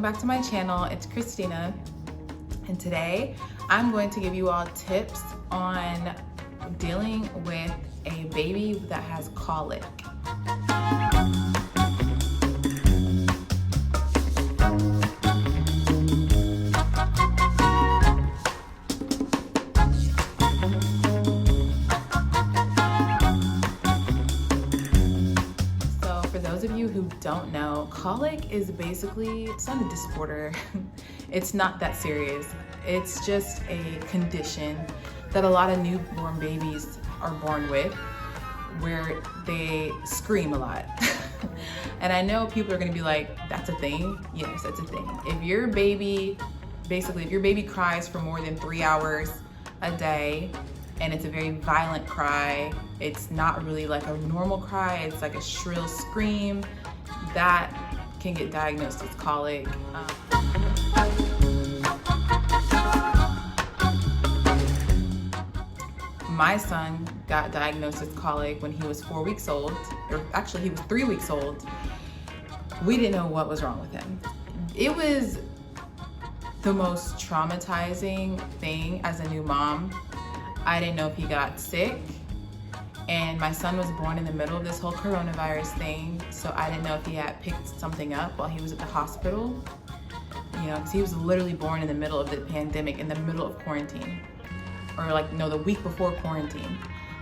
welcome back to my channel. It's Christina, and today I'm going to give you all tips on dealing with a baby that has colic. For those of you who don't know, colic is basically, it's not a disorder. It's not that serious. It's just a condition that a lot of newborn babies are born with, where they scream a lot. And I know people are gonna be like, that's a thing? Yes, that's a thing. If your baby cries for more than 3 hours a day, and it's a very violent cry, it's not really like a normal cry, it's like a shrill scream, that can get diagnosed as colic. My son got diagnosed as colic when he was 4 weeks old, or actually he was 3 weeks old. We didn't know what was wrong with him. It was the most traumatizing thing as a new mom. I didn't know if he got sick, and my son was born in the middle of this whole coronavirus thing, so I didn't know if he had picked something up while he was at the hospital, you know, because he was literally born in the middle of the pandemic, in the middle of quarantine, or like, no, the week before quarantine.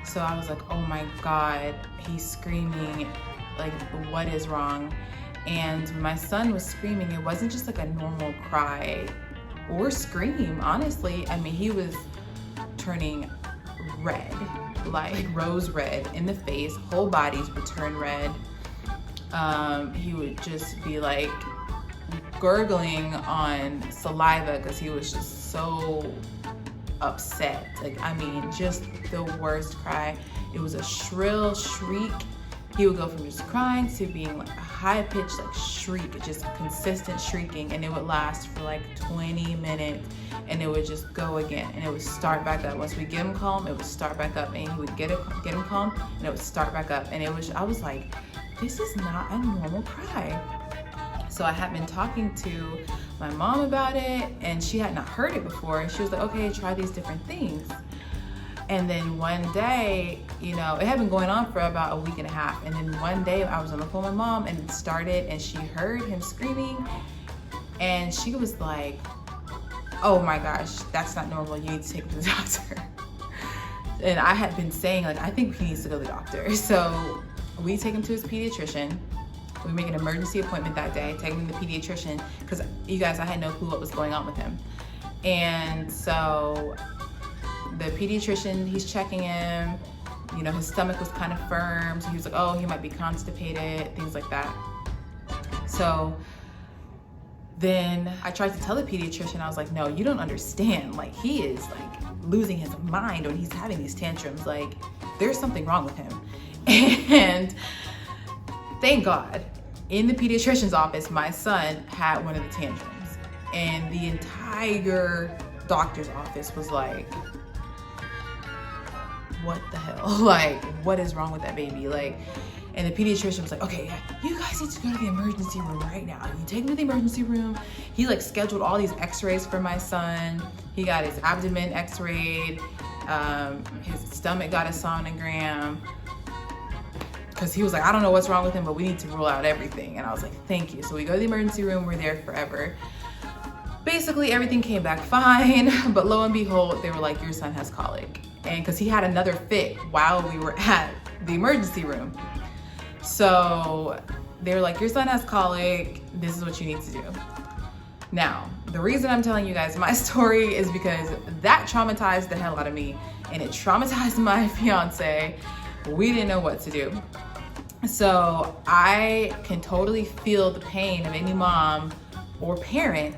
So I was like, oh my God, he's screaming, like, what is wrong? And when my son was screaming, it wasn't just like a normal cry or scream, honestly. I mean, he was turning red, like rose red in the face, whole bodies would turn red. He would just be like gurgling on saliva because he was just so upset. Like, I mean, just the worst cry. It was a shrill shriek. He would go from just crying to being like a high-pitched like shriek, just consistent shrieking, and it would last for like 20 minutes, and it would just go again, and it would start back up. Once we get him calm, it would start back up, and he would get him calm, and it would start back up. And I was like, this is not a normal cry. So I had been talking to my mom about it, and she had not heard it before. She was like, okay, try these different things. And then one day, you know, it had been going on for about a week and a half. And then one day I was on the phone with my mom, and it started, and she heard him screaming, and she was like, oh my gosh, that's not normal. You need to take him to the doctor. And I had been saying, like, I think he needs to go to the doctor. So we take him to his pediatrician. We make an emergency appointment that day, take him to the pediatrician, because you guys, I had no clue what was going on with him. And so the pediatrician, he's checking him, you know, his stomach was kind of firm, so he was like, oh, he might be constipated, things like that. So then I tried to tell the pediatrician, I was like, no, you don't understand. Like, he is like losing his mind when he's having these tantrums. Like, there's something wrong with him. And thank God, in the pediatrician's office, my son had one of the tantrums, and the entire doctor's office was like, what the hell? Like, what is wrong with that baby? Like, and the pediatrician was like, okay, you guys need to go to the emergency room right now. You take him to the emergency room. He like scheduled all these x-rays for my son. He got his abdomen x-rayed. His stomach got a sonogram. Because he was like, I don't know what's wrong with him, but we need to rule out everything. And I was like, thank you. So we go to the emergency room, we're there forever. Basically, everything came back fine, but lo and behold, they were like, your son has colic. And because he had another fit while we were at the emergency room. So they were like, your son has colic, this is what you need to do. Now, the reason I'm telling you guys my story is because that traumatized the hell out of me, and it traumatized my fiance. We didn't know what to do. So I can totally feel the pain of any mom or parent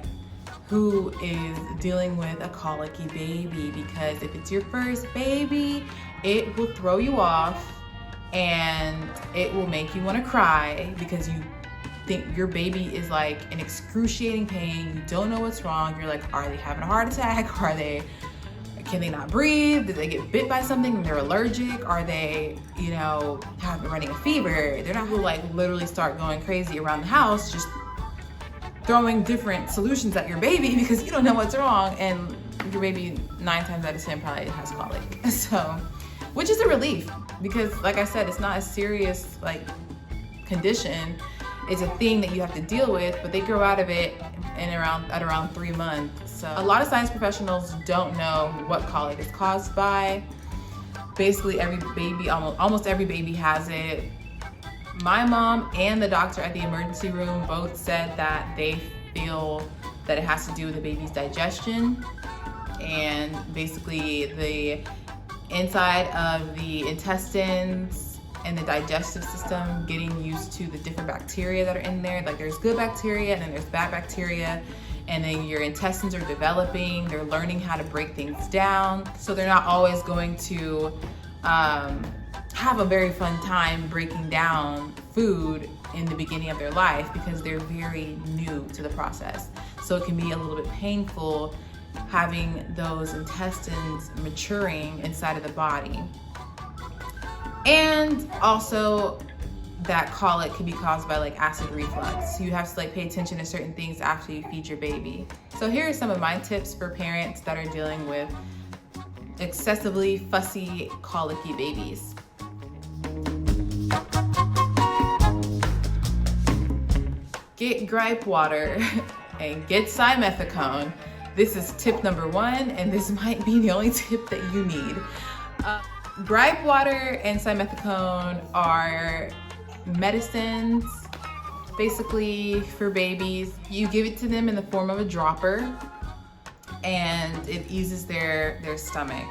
who is dealing with a colicky baby, because if it's your first baby, it will throw you off and it will make you want to cry because you think your baby is like in excruciating pain. You don't know what's wrong. You're like, are they having a heart attack? Can they not breathe? Did they get bit by something and they're allergic? Are they, you know, running a fever? They're not who like literally start going crazy around the house, just throwing different solutions at your baby because you don't know what's wrong, and your baby 9 times out of 10 probably has colic. So, which is a relief because, like I said, it's not a serious like condition. It's a thing that you have to deal with, but they grow out of it at around 3 months. So a lot of science professionals don't know what colic is caused by. Basically, every baby, almost every baby has it. My mom and the doctor at the emergency room both said that they feel that it has to do with the baby's digestion, and basically the inside of the intestines and the digestive system getting used to the different bacteria that are in there. Like there's good bacteria and then there's bad bacteria, and then your intestines are developing, they're learning how to break things down. So they're not always going to have a very fun time breaking down food in the beginning of their life because they're very new to the process. So it can be a little bit painful having those intestines maturing inside of the body. And also that colic can be caused by like acid reflux. So you have to like pay attention to certain things after you feed your baby. So here are some of my tips for parents that are dealing with excessively fussy, colicky babies. Get gripe water and get simethicone. This is tip number 1, and this might be the only tip that you need. Gripe water and simethicone are medicines basically for babies. You give it to them in the form of a dropper and it eases their stomach.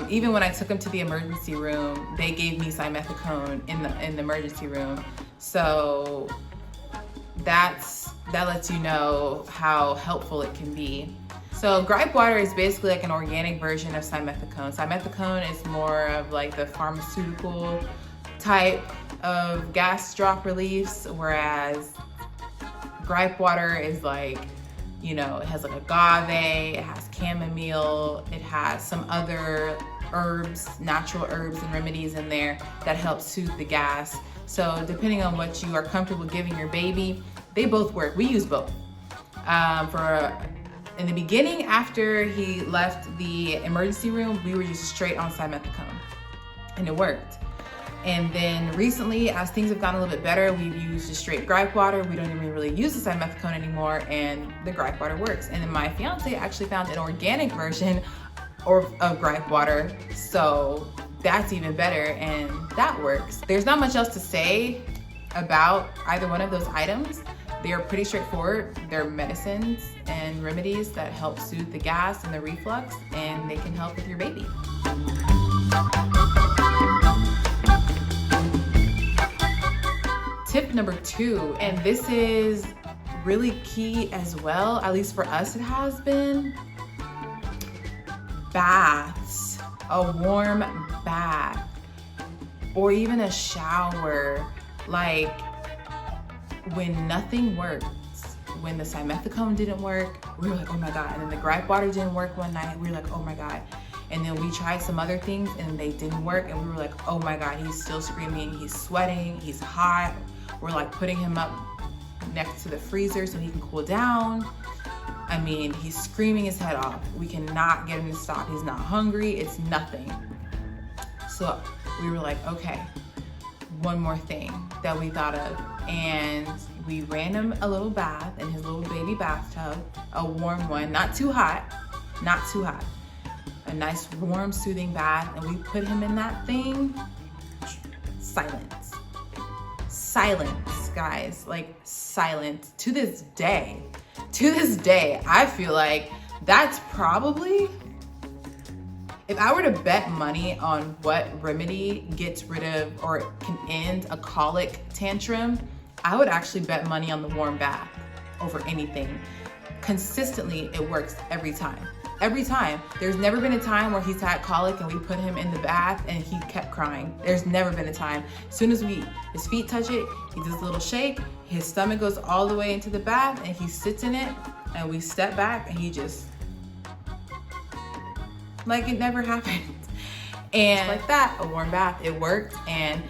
Even when I took them to the emergency room, they gave me simethicone in the emergency room. So that lets you know how helpful it can be. So gripe water is basically like an organic version of simethicone. Simethicone is more of like the pharmaceutical type of gas drop reliefs, whereas gripe water is like, you know, it has like agave, it has chamomile, it has some other herbs, natural herbs and remedies in there that help soothe the gas. So depending on what you are comfortable giving your baby, they both work. We use both. In the beginning, after he left the emergency room, we were just straight on simethicone, and it worked. And then recently, as things have gotten a little bit better, we've used just straight gripe water. We don't even really use the simethicone anymore, and the gripe water works. And then my fiance actually found an organic version of gripe water, so that's even better, and that works. There's not much else to say about either one of those items. They are pretty straightforward. They're medicines and remedies that help soothe the gas and the reflux, and they can help with your baby. Tip number 2, and this is really key as well, at least for us it has been, baths. A warm bath or even a shower. Like when nothing works, when the simethicone didn't work, we were like, oh my God. And then the gripe water didn't work one night, we were like, oh my God. And then we tried some other things and they didn't work, and we were like, oh my God, he's still screaming, he's sweating, he's hot. We're like putting him up next to the freezer so he can cool down. I mean, he's screaming his head off. We cannot get him to stop. He's not hungry, it's nothing. So we were like, okay, one more thing that we thought of. And we ran him a little bath in his little baby bathtub, a warm one, not too hot, a nice warm soothing bath. And we put him in that thing. Silence, guys, like silence. To this day, I feel like that's probably, if I were to bet money on what remedy gets rid of or can end a colic tantrum, I would actually bet money on the warm bath over anything. Consistently, it works every time. Every time. There's never been a time where he's had colic and we put him in the bath and he kept crying. There's never been a time. As soon as his feet touch it, he does a little shake, his stomach goes all the way into the bath and he sits in it, and we step back and he just, like it never happened. And like that, a warm bath, it worked. And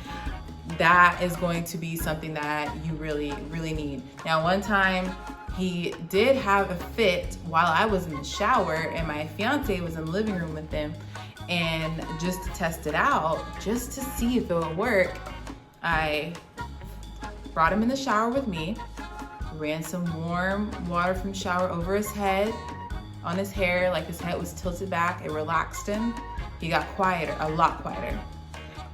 that is going to be something that you really, really need. Now, one time he did have a fit while I was in the shower and my fiance was in the living room with him, and just to test it out, just to see if it would work, I brought him in the shower with me, ran some warm water from the shower over his head, on his hair, like his head was tilted back. It relaxed him. He got quieter, a lot quieter.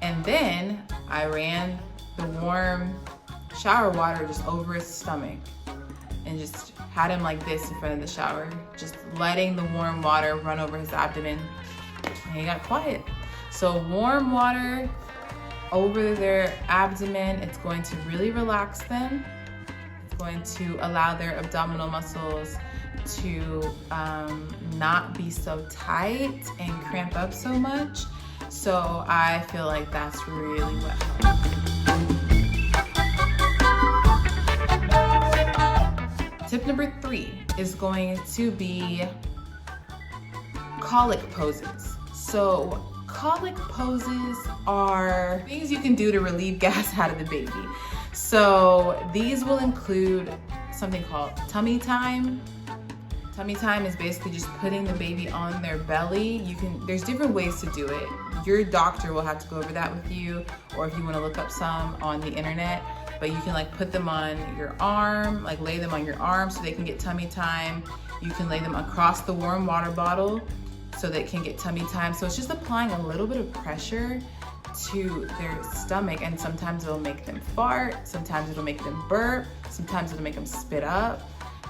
And then I ran the warm shower water just over his stomach and just had him like this in front of the shower, just letting the warm water run over his abdomen, and he got quiet. So warm water over their abdomen, it's going to really relax them. It's going to allow their abdominal muscles to not be so tight and cramp up so much. So I feel like that's really what helps. Tip number 3 is going to be colic poses. So colic poses are things you can do to relieve gas out of the baby. So these will include something called tummy time. Tummy time is basically just putting the baby on their belly. There's different ways to do it. Your doctor will have to go over that with you, or if you want to look up some on the internet. But you can like put them on your arm, like lay them on your arm so they can get tummy time. You can lay them across the warm water bottle so they can get tummy time. So it's just applying a little bit of pressure to their stomach, and sometimes it'll make them fart, sometimes it'll make them burp, sometimes it'll make them spit up.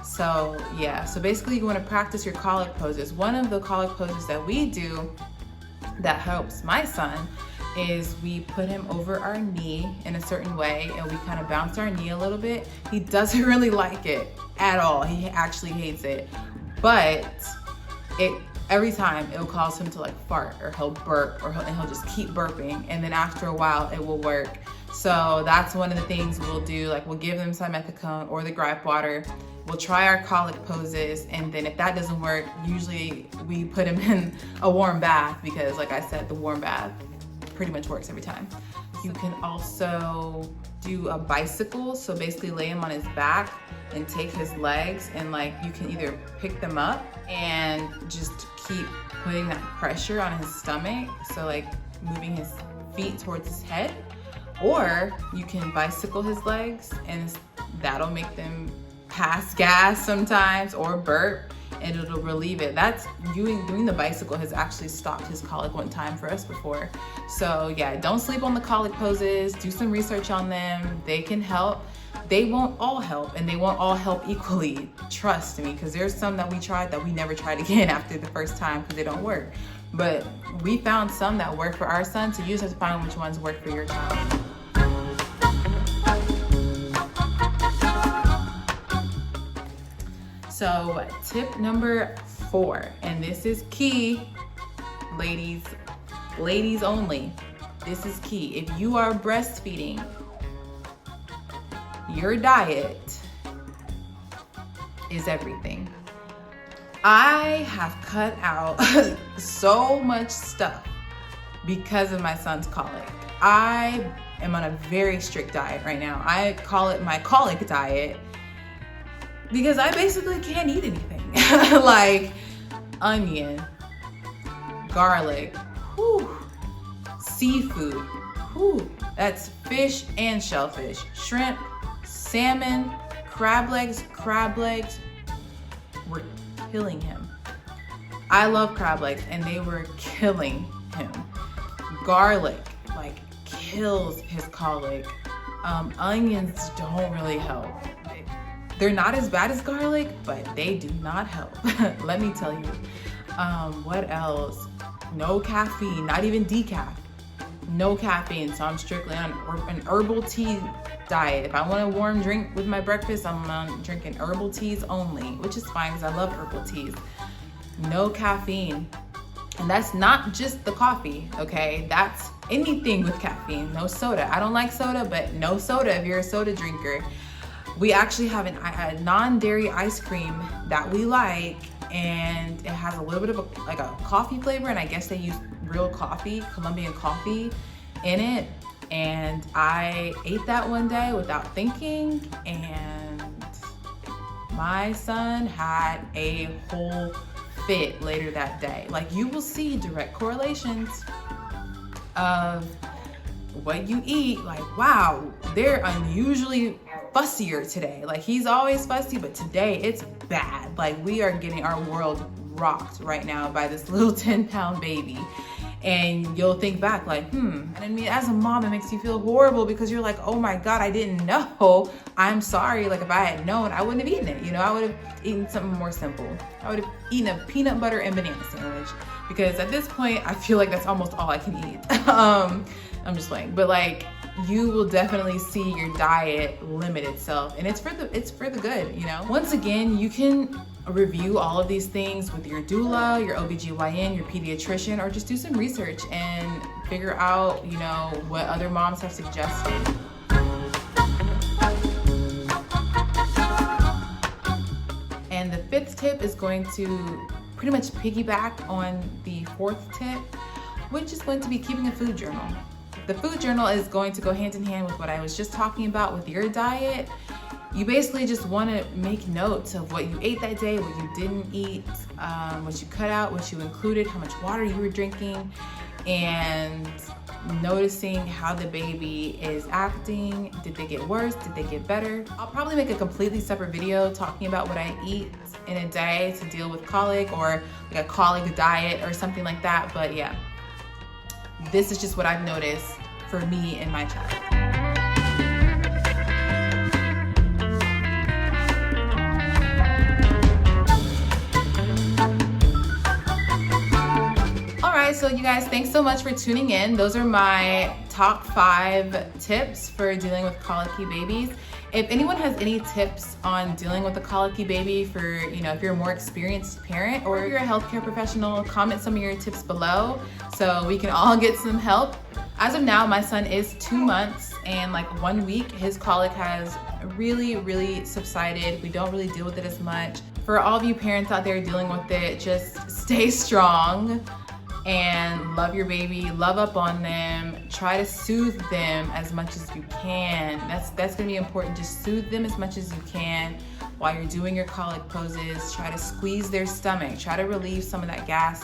So yeah, so basically you want to practice your colic poses. One of the colic poses that we do that helps my son is we put him over our knee in a certain way, and we kind of bounce our knee a little bit. He doesn't really like it at all. He actually hates it, but every time it'll cause him to like fart, or he'll burp, and he'll just keep burping, and then after a while it will work. So that's one of the things we'll do. Like we'll give them simethicone or the gripe water. We'll try our colic poses, and then if that doesn't work, usually we put him in a warm bath, because like I said, the warm bath pretty much works every time. You can also do a bicycle. So basically lay him on his back and take his legs, and like you can either pick them up and just keep putting that pressure on his stomach, so like moving his feet towards his head, or you can bicycle his legs, and that'll make them pass gas sometimes or burp, and it'll relieve it. That's doing the bicycle has actually stopped his colic one time for us before. So yeah, don't sleep on the colic poses. Do some research on them. They can help. They won't all help, and they won't all help equally. Trust me, because there's some that we tried that we never tried again after the first time because they don't work. But we found some that work for our son, so you just have to find which ones work for your child. So tip number 4, and this is key, ladies only. This is key. If you are breastfeeding, your diet is everything. I have cut out so much stuff because of my son's colic. I am on a very strict diet right now. I call it my colic diet, because I basically can't eat anything. Like onion, garlic, seafood, that's fish and shellfish, shrimp, salmon, crab legs were killing him. I love crab legs, and they were killing him. Garlic like kills his colic. Onions don't really help. They're not as bad as garlic, but they do not help. Let me tell you. What else? No caffeine, not even decaf. No caffeine, so I'm strictly on an herbal tea diet. If I want a warm drink with my breakfast, I'm drinking herbal teas only, which is fine because I love herbal teas. No caffeine. And that's not just the coffee, okay? That's anything with caffeine. No soda. I don't like soda, but no soda if you're a soda drinker. We actually have a non-dairy ice cream that we like, and it has a little bit of a coffee flavor, and I guess they use real coffee, Colombian coffee in it. And I ate that one day without thinking, and my son had a whole fit later that day. Like, you will see direct correlations of what you eat. Like, wow, they're unusually fussier today. Like, he's always fussy, but today it's bad. Like, we are getting our world rocked right now by this little 10-pound baby. And you'll think back like, And I mean, as a mom, it makes you feel horrible because you're like, oh my God, I didn't know. I'm sorry. Like, if I had known, I wouldn't have eaten it. You know, I would have eaten something more simple. I would have eaten a peanut butter and banana sandwich, because at this point, I feel like that's almost all I can eat. I'm just playing. But like, you will definitely see your diet limit itself, and it's for the good, you know? Once again, you can review all of these things with your doula, your OBGYN, your pediatrician, or just do some research and figure out, you know, what other moms have suggested. And the 5th tip is going to pretty much piggyback on the 4th tip, which is going to be keeping a food journal. The food journal is going to go hand in hand with what I was just talking about with your diet. You basically just want to make notes of what you ate that day, what you didn't eat, what you cut out, what you included, how much water you were drinking, and noticing how the baby is acting. Did they get worse? Did they get better? I'll probably make a completely separate video talking about what I eat in a day to deal with colic, or like a colic diet or something like that. But yeah, this is just what I've noticed for me and my child. So you guys, thanks so much for tuning in. Those are my top 5 tips for dealing with colicky babies. If anyone has any tips on dealing with a colicky baby, for, you know, if you're a more experienced parent or if you're a healthcare professional, comment some of your tips below so we can all get some help. As of now, my son is 2 months, and like 1 week, his colic has really subsided. We don't really deal with it as much. For all of you parents out there dealing with it, just stay strong and love your baby, love up on them, try to soothe them as much as you can. That's gonna be important. Just soothe them as much as you can while you're doing your colic poses. Try to squeeze their stomach, try to relieve some of that gas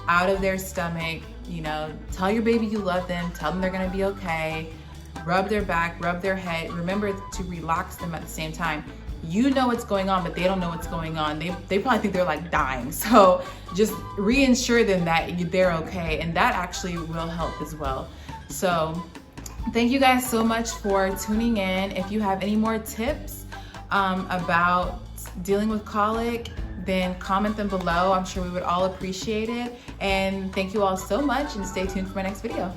out of their stomach. You know, tell your baby you love them, tell them they're gonna be okay, rub their back, rub their head. Remember to relax them at the same time. You know what's going on, but they don't know what's going on. They probably think they're like dying. So just reassure them that they're okay, and that actually will help as well. So thank you guys so much for tuning in. If you have any more tips about dealing with colic, then comment them below. I'm sure we would all appreciate it. And thank you all so much, and stay tuned for my next video.